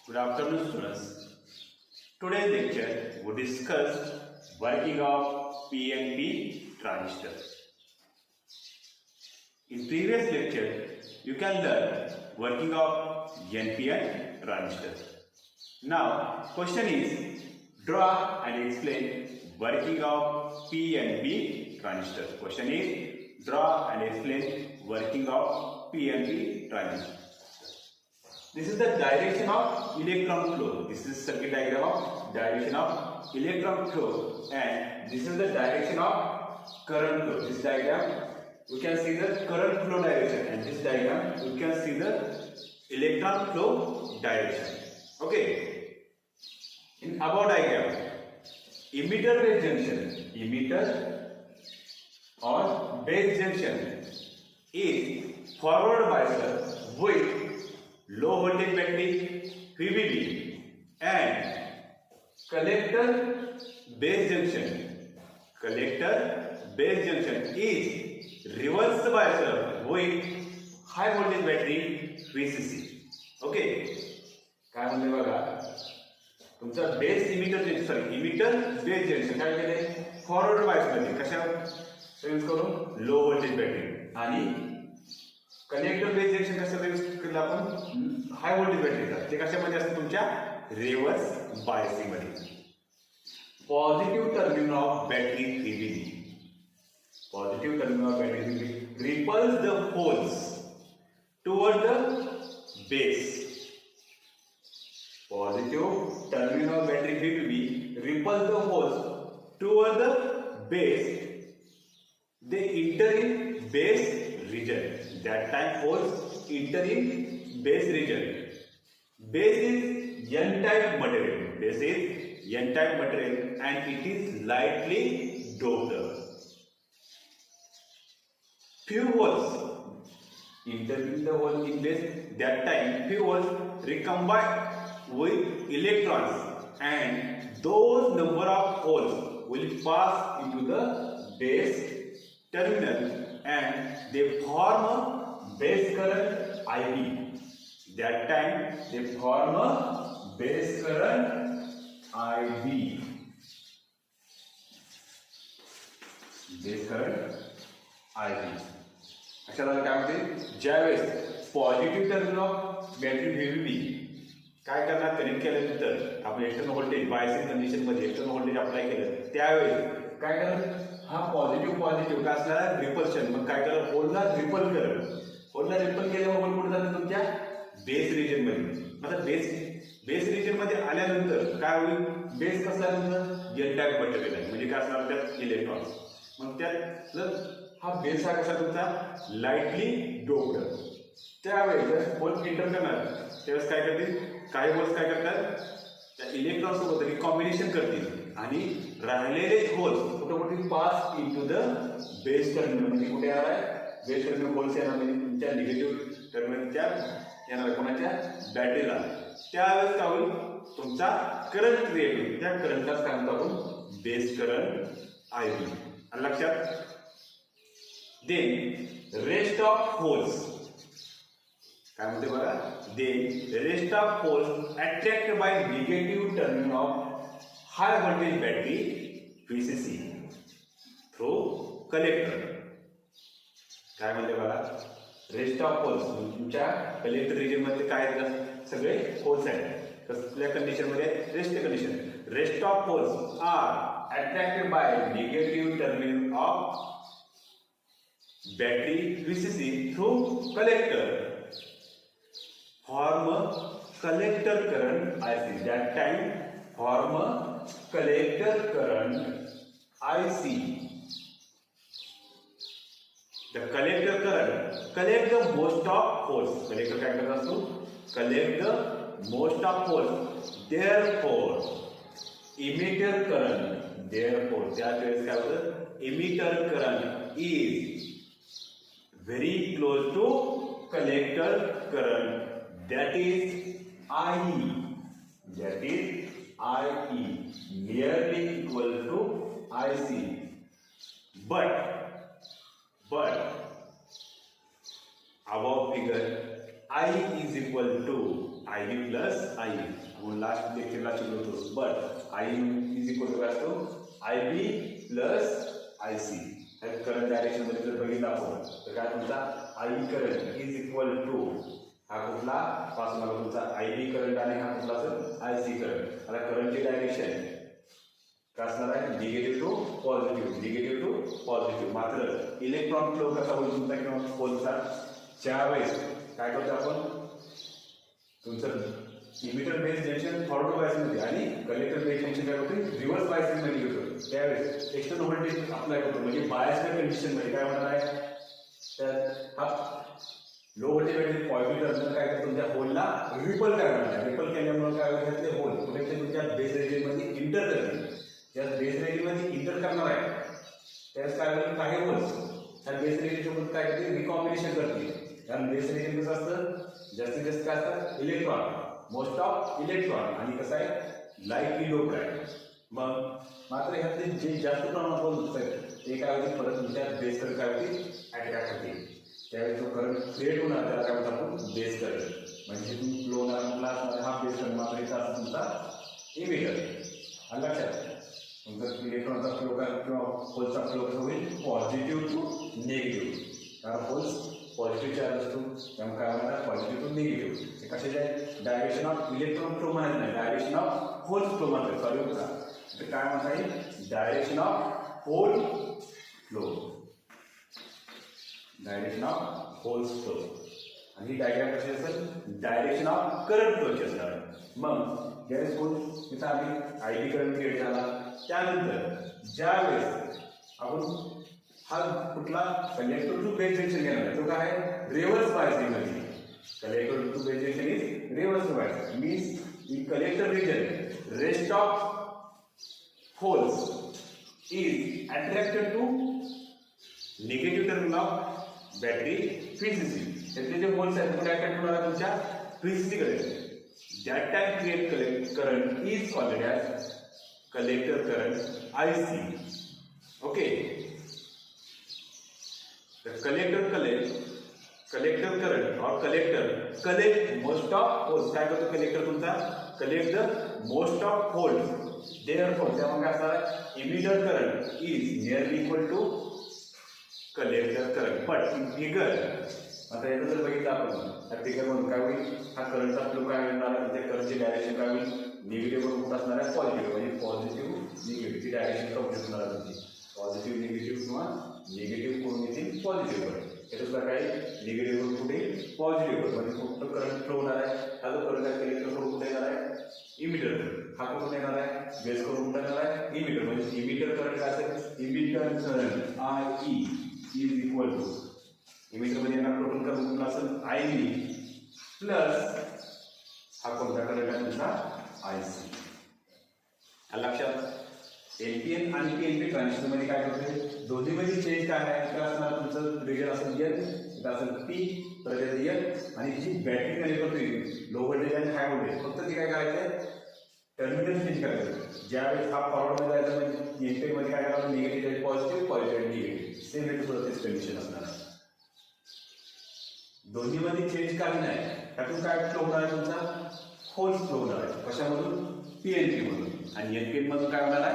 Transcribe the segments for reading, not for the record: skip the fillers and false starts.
Good afternoon, students. Today's lecture we discuss working of PNP transistor. In previous lecture, you can learn working of NPN transistor. Now, question is draw and explain working of PNP transistor. Question is draw and explain working of PNP transistor. This is the direction of electron flow. This is circuit diagram of direction of electron flow, and this is the direction of current flow. This diagram you can see the current flow direction, and this diagram you can see the electron flow direction. Okay. In above diagram, emitter base junction, emitter or base junction is forward bias with low voltage battery VBB, and collector base junction is reverse bias with high voltage battery VCC. Okay, काय म्हणले बघा, तुमचा base emitter base junction काय केले forward bias मध्ये कशा use करून low voltage battery, आणि कनेक्टर बेस जंक्शन कशाला यूज केलं आपण हाय व्होल्टेज बॅटरीचा, ते कशामध्ये असतं तुमच्या रिव्हर्स बायसिंग मध्ये. Positive terminal of battery VBB, positive terminal of battery VBB repels the holes toward the base. Positive terminal of battery VBB repels the holes toward the base. They enter in base region. That time holes enter in base region. Base is N-type material. Base is N-type material, and it is lightly doped. Few holes enter in the hole in base. That time few holes recombine with electrons, and those number of holes will pass into the base terminal, and they form a base current IB. That time they form a base current IB. Base current IB. अच्छा झालं काय म्हणते, ज्यावेळेस positive terminal of battery VBB काय करणार, connect केल्यानंतर आपण external voltage biasing condition मध्ये एक्सटर्नल व्होल्टेज अप्लाय केलं, त्यावेळी काय करणार, हा पॉझिटिव्ह काय असणार रिपल्शन, मग काय करणार होलला रिपल करत, होलला रिपल केल्यावर होल कुठे जाते तुमच्या बेस रिजन मध्ये. आता बेस रिजन मध्ये आल्यानंतर काय होईल, बेस कसा आहे एन टाइप मटेरियल आहे, म्हणजे काय असणार त्यात इलेक्ट्रॉन्स, मग त्यात जर हा बेस हा कसा तुमचा लाईटली डोप्ड, त्यावेळेस होल एंटर करणार, त्यावेळेस काय करतील काही होल्स काय करतात त्या इलेक्ट्रॉन सोबत रिकॉम्बिनेशन करतील, आणि राहिलेले होल्स कुठे कुठे pass into the base terminal. म्हणजे कुठे येणार आहे बेस टर्मिनल होल्स येणार, म्हणजे तुमच्या निगेटिव्ह टर्मिनलच्या येणार कोणाच्या बॅटरीला. त्यावेळेस काय होईल तुमचा करंट क्रिएट होईल, त्या करंटलाच काय म्हणतो आपण बेस करंट IB. लक्षात. देन रेस्ट ऑफ होल्स काय म्हणते बघा, then rest of holes attracted by negative terminal of high voltage battery VCC through collector. काय म्हणते बघा, रेस्ट ऑफ होल्स तुमच्या कलेक्टर रिजन मध्ये काय सगळे होल्स आहेत, कसल्या कंडिशन मध्ये rest condition. Rest of holes are attracted by negative terminal of battery VCC through collector form collector current IC. That time form collector current IC. The collector current collect the most of holes. Collector काय करत असतो, collect the most of holes. Therefore emitter current, therefore त्याच वेळेस काय होतं, emitter current is very close to collector current. That is IE. That is IE, nearly equal to IC. But above figure I is equal to IB plus IE आपण last लेक्चरला शिकलो होतो. But IE is equal to काय असतो IB plus IC. Current direction मध्ये जर बघितलं आपण तर काय तुमचा I current is equal to हा कुठला पासून आला तुमचा IB करंट आणि हा कुठला असेल IC करंट. आता करंटची डायरेक्शन काय असणार आहे negative to positive, negative to positive. मात्र इलेक्ट्रॉन फ्लो कसा होईल तुमचा किंवा होलचा ज्यावेळेस काय करतो आपण तुमचं इमिटर बेस जंक्शन फॉरवर्ड बायसिंगमध्ये आणि कलेक्टर बेस जंक्शन काय होते रिव्हर्स बायसिंगमध्ये घेतो. त्यावेळेस एक्सटर्नल व्होल्टेज अप्लाय करतो म्हणजे बायसच्या कंडिशनमध्ये काय होणार आहे तर हा low voltage battery positive terminal काय करतो तुमच्या होलला रिपल करणार आहे. रिपल केल्यामुळे काय होईल ते होल कुठेतरी तुमच्या बेस रेजियनमध्ये इंटर करतील. ज्या बेस रेजियनमध्ये इंटर करणार आहे त्याच काय होईल काही होल्स त्या बेस रेजियनसोबत काय करतील रिकॉम्बिनेशन करतील. कारण बेस रेजियन कसं असतं जास्तीत जास्त काय असतं इलेक्ट्रॉन, मोस्ट ऑफ इलेक्ट्रॉन आणि कसं आहे लाईटली डोप्ड आहे. मग मात्र ह्यातले जे जास्त प्रमाणात होल्स आहेत ते काय होतील परत तुमच्या बेसवर काय होतील अटॅक होतील. त्यावेळी जो करंट क्रिएट होणार त्याला काय म्हणतात आपण बेस करंट. म्हणजे तुम्ही फ्लो होणार कुठला असणार हा बेस करंट मात्र इथं असं तुमचा इमिटर. आणि लक्षात तुमचा इलेक्ट्रॉनचा फ्लो काय किंवा होल्सचा फ्लो कसा होईल पॉझिटिव्ह टू निगेटिव्ह. कारण होल्स पॉझिटिव्ह चार्ज असतो त्यामुळे काय म्हणतात पॉझिटिव्ह टू निगेटिव्ह. ते कशाचे डायरेक्शन ऑफ इलेक्ट्रॉन फ्लो म्हणायचं नाही डायरेक्शन ऑफ होल्स फ्लो म्हणतात. सॉरी होता तर काय म्हणता येईल direction of hole flow, direction of holes flow. आणि ही डायग्राम कशी असेल डायरेक्शन ऑफ करंट फ्लोची असणार. मग ज्यावेळेस होल तिथं आम्ही IB करंट क्रिएट झाला त्यानंतर ज्यावेळेस आपण हा कुठला कलेक्टर टू बेस जंक्शन घेणार आहे तो काय आहे रिव्हर्स बायसिंग मध्ये. Collector to base junction is reverse biasing means in collector region rest of holes is attracted to negative terminal of battery PCC. त्यातले जे होल्स आहेत ते अट्रॅक्ट होणार तुमच्या PCC कडे. that time create current is called as collector current IC. okay the collector current or collector collect most of holes. काय करतो collector तुमचा collect the most of holes. Therefore, त्यामुळे काय असणार emitter current is nearly equal to collector current. But in figure आता याचं जर बघितलं आपण त्या फिगर मधून काय होईल हा करंटचा फ्लो काय होणार आहे त्या करंटची डायरेक्शन काय होईल निगेटिव्ह कडून कुठं असणार आहे पॉझिटिव्ह. म्हणजे पॉझिटिव्ह निगेटिव्हची डायरेक्शन कमी होणार आहे तुमची. पॉझिटिव्ह निगेटिव्ह किंवा निगेटिव्ह कडून येतील पॉझिटिव्ह कडे. याचं काय निगेटिव्ह कडून कुठे पॉझिटिव्ह कडे म्हणजे कुठं करंट फ्लो होणार आहे हा जो करंट आहे कलेक्टर कडून कुठे येणार आहे इमिटर. हा कुठून येणार आहे बेस कडून कुठे येणार आहे इमिटर. म्हणजे इमिटर करंट काय असेल emitter current IE is equal to emitter मध्ये येणार टोटल करंट कुठला असेल IB प्लस हा कोणता करंट आहे तुमचा IC. लक्षात NPN आणि PNP ट्रान्झिस्टर मध्ये काय होते दोन्हीमध्ये चेंज काय आहे तर असणार तुमचं रिजन असेल N इथं असेल P परत N आणि जी बॅटरी कनेक्ट होते लो व्होल्टेज आणि हाय व्होल्टेज फक्त ते काय करायचं टर्मिनल चेंज करायचं. ज्यावेळेस हा फॉरवर्ड मध्ये जायचं म्हणजे NPN मध्ये काय करायचं negative positive positive negative same rate process condition असणार. दोन्हीमध्ये चेंज काही नाही. त्यातून काय फ्लो होणार आहे तुमचा होल्स फ्लो होणार आहे कशामधून PNP मधून आणि NPN मधून काय होणार आहे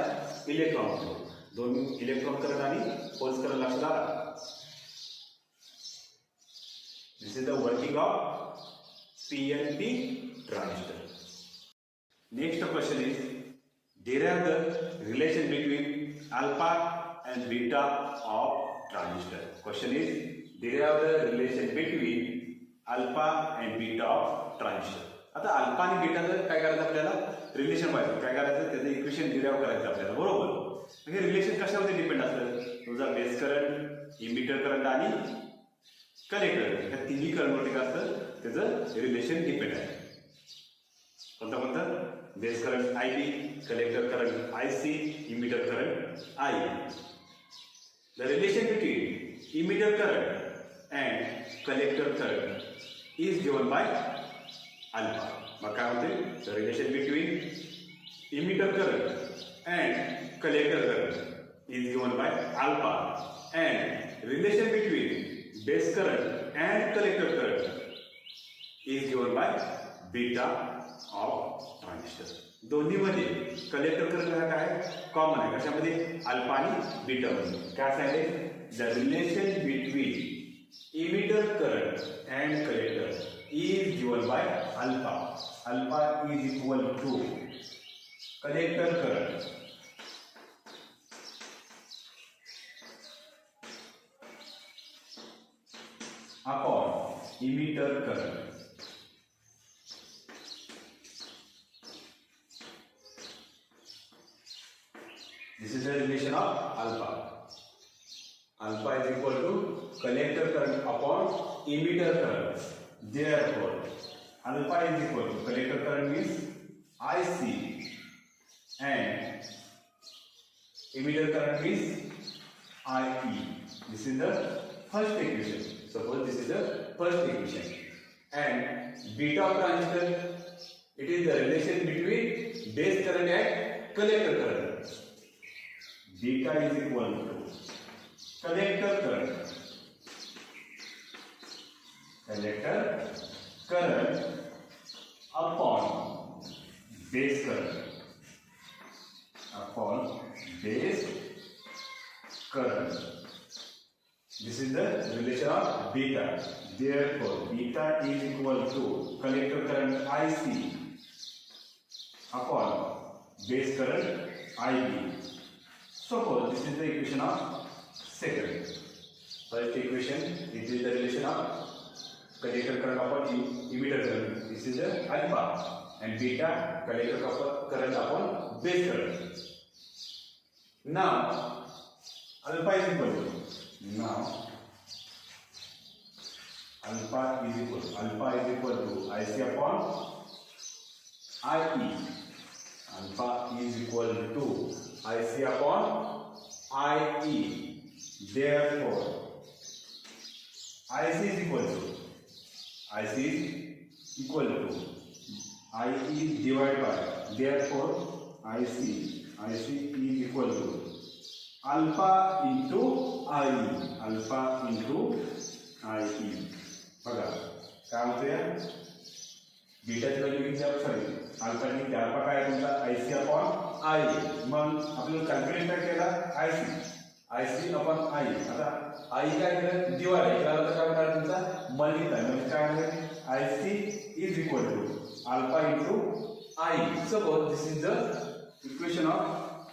इलेक्ट्रॉन फ्लो. दोन इलेक्ट्रॉन करंट आणि होल्स करंट लक्षात आला. This is the working of PNP transistor. Next question is derive the relation between alpha and beta of transistor. Question is derive the relation between alpha and beta of transistor. आता alpha आणि बीटाचं काय करायचं आपल्याला relation पाहिजे. काय करायचं त्याचं equation derive करायचं आपल्याला बरोबर. हे रिलेशन कशावरती डिपेंड असतं तुझा बेस करंट इमिटर करंट आणि कलेक्टर ह्या तिन्ही करंटवरती काय असतं त्याचं रिलेशन डिपेंड आहे. कोणतं base current IB, collector current IC, emitter current IE. The relation between emitter current and collector current is given by alpha. मग काय होते the relation between emitter current and collector current is given by alpha and relation between base current and collector current is given by beta of transistor. दोन्हीमध्ये collector current काय common आहे. कशामध्ये alpha आणि beta मध्ये. काय सांगितले the relation between emitter current and collector is given by alpha. Alpha is equal to collector current upon emitter current. This is the relation of alpha. Alpha is equal to collector current upon emitter current. Therefore, alpha is equal to collector current means IC and emitter current means IE. This is the first equation. Suppose this is the first equation. And beta of transistor, it is the relation between base current and collector current. Beta is equal to collector current upon base current. This is the relation of beta. Therefore, beta is equal to collector current IC upon base current IB. Suppose this is the equation of second. First equation, it is the relation of collector current upon emitter current. This is the alpha, and beta collector current upon base current. Now alpha is equal to IC upon IE. Alpha is equal to IC upon IE. Therefore, IC is equal to IE is divided by. Therefore, IC is equal to alpha into IE. बघा काय म्हणतोय बीटाची value किती आहे sorry alpha किती alpha काय तुमचा IC upon IE. मग आपल्याला कॅल्क्युलेट काय केला IC अपॉन IE. आता IE काय केलं डिवाइड केला तर काय होणार तुमचा मल्टिप्लाय. म्हणजे काय होणार IC is equal to alpha into IE. Suppose this is the equation of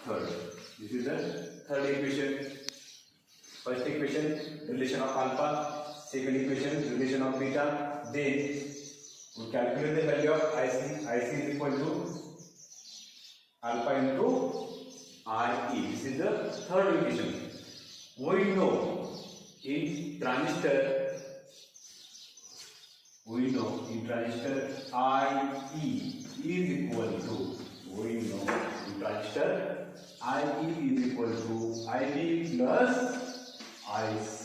third. This is the third equation. First equation, relation of alpha. Second equation, relation of beta. Then we calculate the value of IC. IC is equal to alpha into IE. This is the third equation. We know in transistor IE is equal to IE is equal to IB plus IC.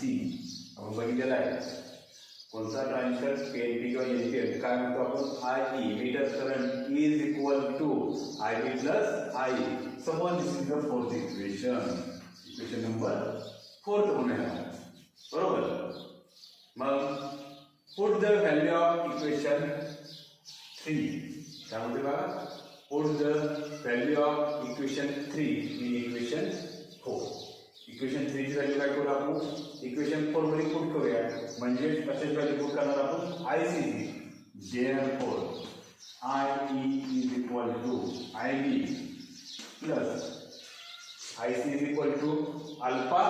आपण बघितलेलं आहे कोणता transistor PNP किंवा NPN काय म्हणतो आपण IE emitter current is equal to IB plus IE. Suppose this is the fourth equation number 4 होणार बरोबर. मग put the value of equation 3. काय म्हणते बघा put the value of equation 3 in equation 4. Equation 3 ची व्हॅल्यू काय करू आपण इक्वेशन 4 मध्ये पुट करूया. म्हणजे कशाची व्हॅल्यू पुट करणार आपण IC. Therefore IE is equal to IB plus IC is equal to alpha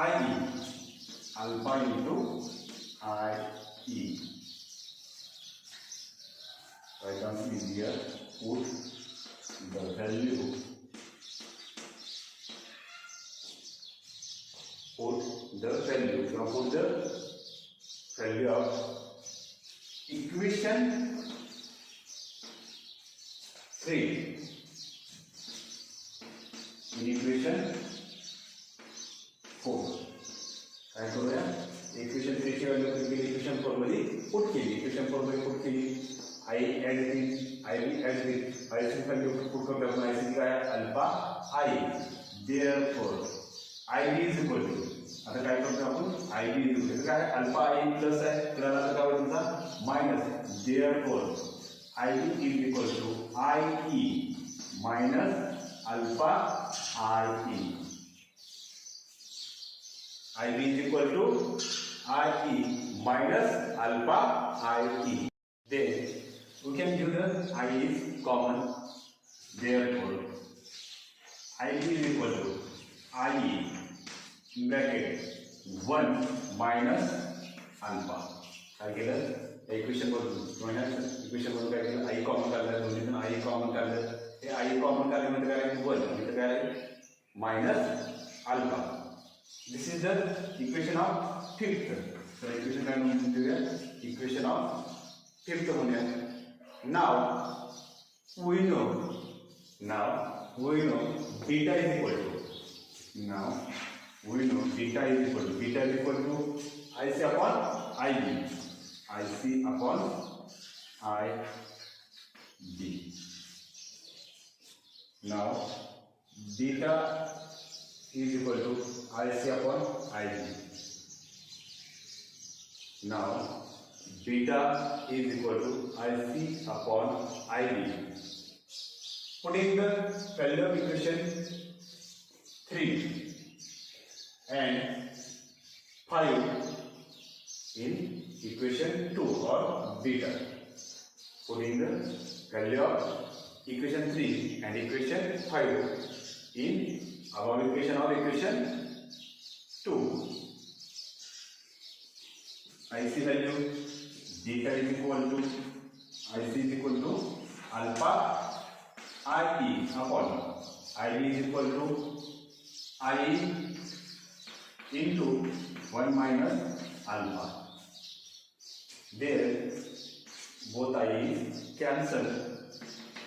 IE into IE. Write down here. Put the value of equation 3 in equation 4. काय करूया इक्वेशन 3 ची value equation 4 मध्ये put केली. IB IC value put करतो आपण IC काय alpha I. Therefore IB is equal to आता काय करतो आपण IB is equal to काय अल्फा I प्लस आहे त्याला काय होईल तुमचा minus. Therefore IB is equal to IE minus alpha RE. IB is equal to IE minus alpha IE. Then we can give the I is common. Therefore, IB is equal to IE in bracket 1 minus alpha. काय केलं equation बदलून equation बदलून काय केलं आई common काढलं दोन्हीतून आई common काढलं हे आई common काढले म्हणजे काय 1 इथं काय minus alpha. This is the equation of fifth. तर इक्वेशन काय म्हणून देऊया इक्वेशन ऑफ फिफ्थ म्हणूया. Now we know beta is equal to beta is equal to IC upon IB. IC upon IB. Now beta is equal to IC upon IB. Now beta is equal to IC upon IB. Putting the value of equation 3 and 5 in equation 2 or beta. Putting the value of equation 3 and equation 5 in above equation or equation 2. IC value beta is equal to alpha IE upon IB is equal to IE into 1 minus alpha. There both IE's cancel.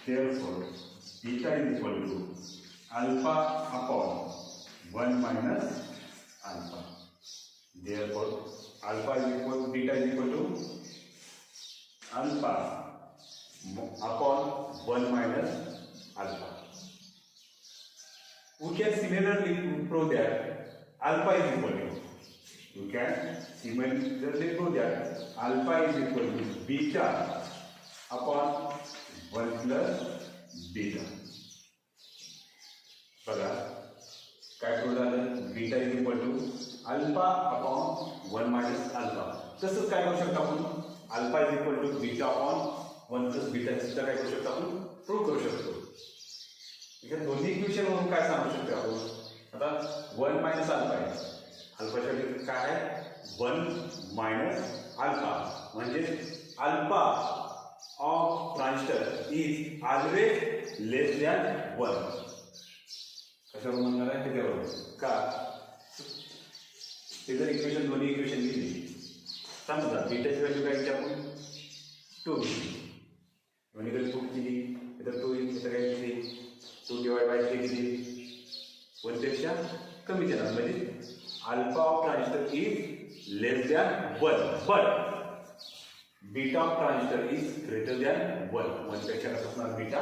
Therefore beta is equal to alpha upon 1 minus alpha. Therefore beta is equal to alpha upon 1 minus alpha. We can similarly prove that alpha is equal to alpha is equal to beta upon 1 plus beta. बघा काय prove झालं beta is equal to alpha upon 1 minus alpha. तसंच काय करू शकतो आपण alpha is equal to beta upon 1 plus beta सुद्धा काय करू शकतो आपण प्रूव्ह करू शकतो. इथे दोन्ही इक्वेशन वरून काय सांगू शकतो आपण आता 1 मायनस अल्फा आहे अल्फाच्या काय आहे 1 मायनस अल्फा म्हणजे alpha of transistor is always less than 1. कशावर म्हणणार आहे त्याच्यावर का ते जर इक्वेशन दोन्ही इक्वेशन लिहिली समजा बीटाची व्हॅल्यू काय आपण 2 म्हणजे 2 केली इथं 2 इथं काय केली 2 डिवाइड बाय 3 केली 1 पेक्षा कमी देणार म्हणजे alpha of transistor is less than 1 but beta of transistor is greater than 1 पेक्षा कसं असणार बीटा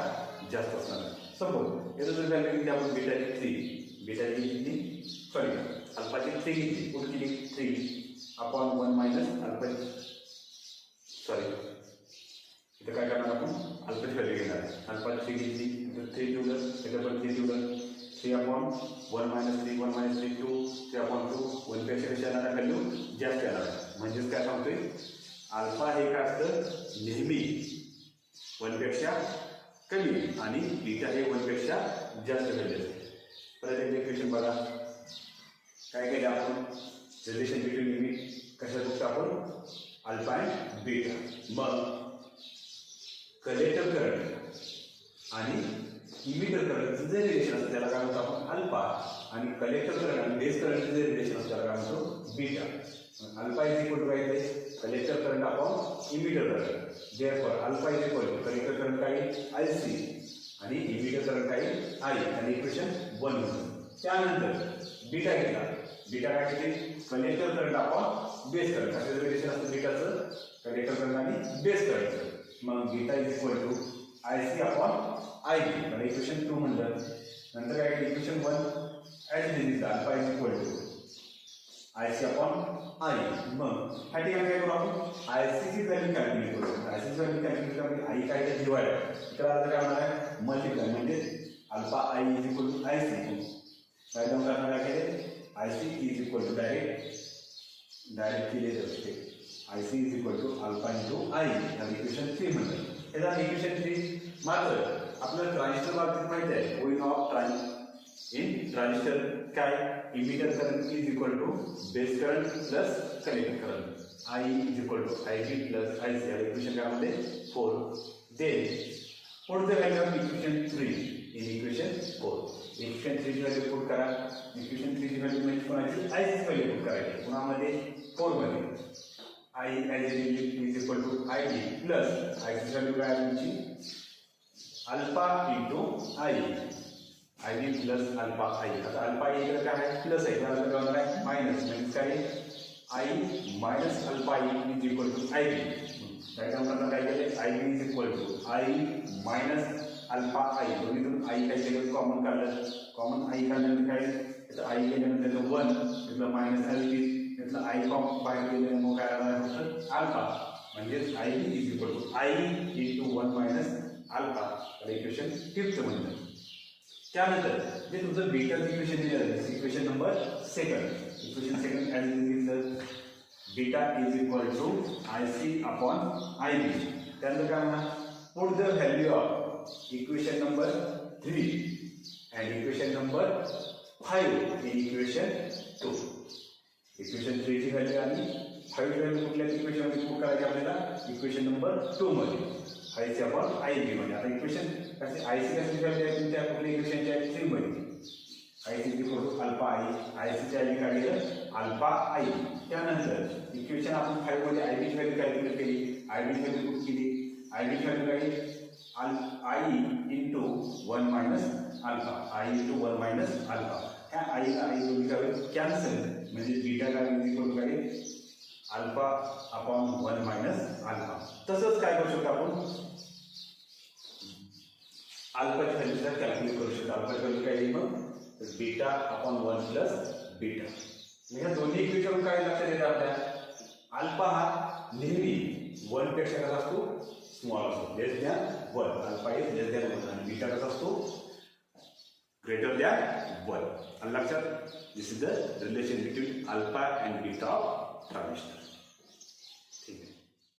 जास्त असणार. सपोज याचं जर व्हॅल्यू घेतली आपण बीटाची किती सॉरी अल्फाची 3 घेतली कुठे केली 3 अपॉन 1 मायनस अल्फाची सॉरी इथं काय करणार आपण अल्फाची व्हॅल्यू घेणार अल्फाची 3 घेतली इथं 3 ठेवलं इथं पण 3 ठेवलं 3 अपॉन 1 मायनस 3 1 मायनस 3 2 3 अपॉन 2 1 पेक्षा कशी येणार व्हॅल्यू जास्त येणार म्हणजेच काय सांगतोय अल्फा हे काय असतं नेहमी 1 पेक्षा कमी आणि बीटा हे 1 पेक्षा जास्त व्हॅल्यू असते. परत एक इक्वेशन बघा काय केलं आपण रिलेशन बिटवीन लिमिट कशा बघतो आपण अल्फा अँड बीटा. मग कलेक्टर करंट आणि इमिटर करंटचं जे रिलेशन असतं त्याला काय म्हणतो आपण अल्फा आणि कलेक्टर करंट आणि बेस करंटचं जे रिलेशन असतं त्याला काय म्हणतो beta. Alpha is equal to काय येते collector current upon emitter current. therefore alpha is equal to collector current काय IC आणि इमिटर करंट काय I आणि इक्वेशन 1 होतं. त्यानंतर बीटा घेतला बीटा काय केली collector current upon base current असं रिलेशन असतं बीटाचं कलेक्टर करंट आणि बेस करंटचं. मग beta is equal to IC upon IB आणि इक्वेशन 2 म्हणलं. नंतर काय equation 1 as it is alpha is equal to IC upon I. मग ह्या ठिकाणी काय करू आपण IC ची व्हॅल्यू कॅल्क्युलेट करू. IC ची व्हॅल्यू कॅल्क्युलेट करण्यासाठी I काय तर डिवाइड तर आता काय होणार आहे मल्टिप्लाय म्हणजे alpha I is equal to IC. काय जाऊन करणार काय केले IC is equal to direct केले जाते IC is equal to alpha into I या इक्वेशन 3 म्हणतात. याचा इक्वेशन 3 मात्र आपल्याला ट्रान्झिस्टर बाबतीत माहिती आहे गोइंग ऑफ ट्रान्झिस्टर काय emitter current is equal to base current plus collector current I is equal to IB plus IC या इक्वेशन काय मध्ये 4. Then put the value of equation 3 in equation 4. Equation 3 ची value put करा. Equation 3 ची value म्हणजे कोणाची IC ची value put करायची. पुन्हामध्ये 4 मध्ये I is equal to IB plus IC ची व्हॅल्यू काय तुमची alpha into I IB plus alpha I. आता अल्फा इकडे काय आहे प्लस आहे त्याला काय होणार आहे मायनस म्हणजे काय I minus alpha is equal to IB. काय करणार काय केले IB is equal to I minus alpha I दोन्हीतून I काय केलं कॉमन काढलं. कॉमन I काढल्यानंतर काय त्याचं I केल्यानंतर त्याचं 1 त्यातलं मायनस IB त्यातलं I कॉमन बाहेर केल्याने मग काय राहणार फक्त अल्फा म्हणजेच IB is equal to I into 1 minus alpha. तर इक्वेशन 5th म्हणतात. त्यानंतर जे तुमचं बीटाचं इक्वेशन दिलं इक्वेशन नंबर 2 इक्वेशन 2 ॲज दिलं beta is equal to IC upon IB. त्यानंतर काय म्हणा put the value of equation number 3 and equation number 5 in equation 2. Equation 3 ची व्हॅल्यू आणि 5 ची व्हॅल्यू कुठल्या इक्वेशन मध्ये पुट करायची आपल्याला इक्वेशन नंबर 2 मध्ये IC अपॉन IB मध्ये. आता इक्वेशन कसे IC कशी व्हॅल्यू आहे तुमच्या कुठल्या इक्वेशनच्या 3 मध्ये IC is equal to alpha I IC ची व्हॅल्यू काढली अल्फा I. त्यानंतर इक्वेशन आपण 5 मध्ये IB ची व्हॅल्यू कॅल्क्युलेट केली. IB ची व्हॅल्यू पुट केली. IB ची व्हॅल्यू काढली I into 1 minus alpha I into 1 minus alpha. ह्या I दोन्ही काय कॅन्सल म्हणजे बीटा काय इज इक्वल टू काय अल्फा अपॉन 1 मायनस अल्फा. तसंच काय करू शकतो आपण अल्फाची व्हॅल्यू कॅल्क्युलेट करू शकतो. अल्फाची व्हॅल्यू काय येईल मग बीटा अपॉन 1 प्लस बीटा. ह्या दोन्ही इक्वेशन काय लक्षात येतं आपल्या अल्फा हा नेहमी 1 पेक्षा कसा असतो स्मॉल असतो less than 1. Alpha is less than 1 आणि बीटा कसा असतो ग्रेटर दॅन 1. आणि लक्षात this is the relation between alpha and beta of transistor.